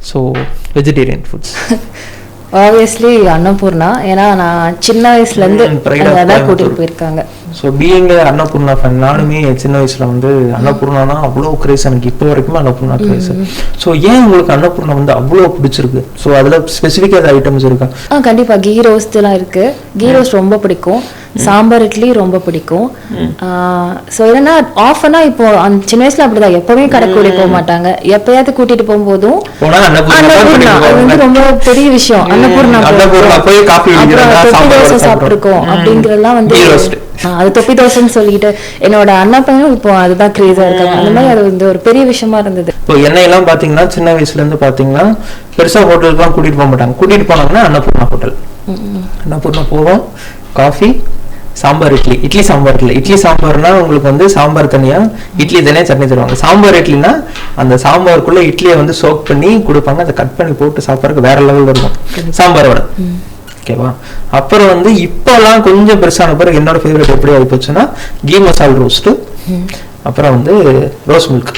So vegetarian foods obviously Annapoorna. ஏன்னா நான் சின்ன வயசுலேருந்து அதான் கூட்டிகிட்டு போயிருக்காங்க. ஸோ பீயிங் அன்னபூர்ணா ஃபேன், நானுமே சின்ன வயசுல வந்து அன்னபூர்ணானா அவ்வளோ கிரேஸ், எனக்கு இப்போ வரைக்குமே அன்னபூர்ணா கிரேஸ். ஸோ ஏன் உங்களுக்கு அன்னபூர்ணா வந்து அவ்வளோ பிடிச்சிருக்கு? ஸோ அதில் ஸ்பெசிஃபிக்காக ஏதாவது ஐட்டம்ஸ் இருக்கா? கண்டிப்பாக கீ ரோஸ்ட்லாம் இருக்கு. கீ ரோஸ்ட் ரொம்ப பிடிக்கும். சாம்பார் இட்லி ரொம்ப பிடிக்கும். ஸோ என்னன்னா ஆஃப்னா இப்போ சின்ன வயசுல அப்படிதான், எப்பவுமே கடைக்கூடி போக மாட்டாங்க. எப்பயாவது கூட்டிட்டு போகும்போதும் அன்னபூர்ணா அது வந்து ரொம்ப பெரிய விஷயம். அன்னபூர்ணா தொப்பி தோசை சாப்பிட்டுருக்கோம் அப்படிங்கிறதுலாம் வந்து அது தொப்பி தோசைன்னு சொல்லிட்டு என்னோட அண்ணா பையனும் இப்போ அதுதான் கிரேஸா இருக்காங்க. அந்த மாதிரி அது வந்து ஒரு பெரிய விஷயமா இருந்தது. இப்போ என்னையெல்லாம் பாத்தீங்கன்னா சின்ன வயசுல இருந்து பாத்தீங்கன்னா பெருசா ஹோட்டலுக்குலாம் கூட்டிட்டு போக மாட்டாங்க. கூட்டிட்டு போனாங்கன்னா அன்னபூர்ணா ஹோட்டல். அன்னபூர்ணா போவோம், காஃபி, சாம்பார் இட்லி. இட்லி சாம்பார் இல்லை, இட்லி சாம்பார்னா உங்களுக்கு வந்து சாம்பார் தனியா, இட்லி தனியா, சட்னி தருவாங்க. சாம்பார் இட்லினா அந்த சாம்பாருக்குள்ள இட்லியை வந்து சோக் பண்ணி கொடுப்பாங்க. அதை கட் பண்ணி போட்டு சாப்பிட்றதுக்கு வேற லெவலில் இருக்கும் சாம்பாரோட. ஓகேவா? அப்புறம் வந்து இப்போல்லாம் கொஞ்சம் பெருசான பிறகு என்னோட ஃபேவரட் எப்படி ஆகி போச்சுன்னா கீ மசால் ரோஸ்ட்டு, அப்புறம் வந்து ரோஸ் மில்க்.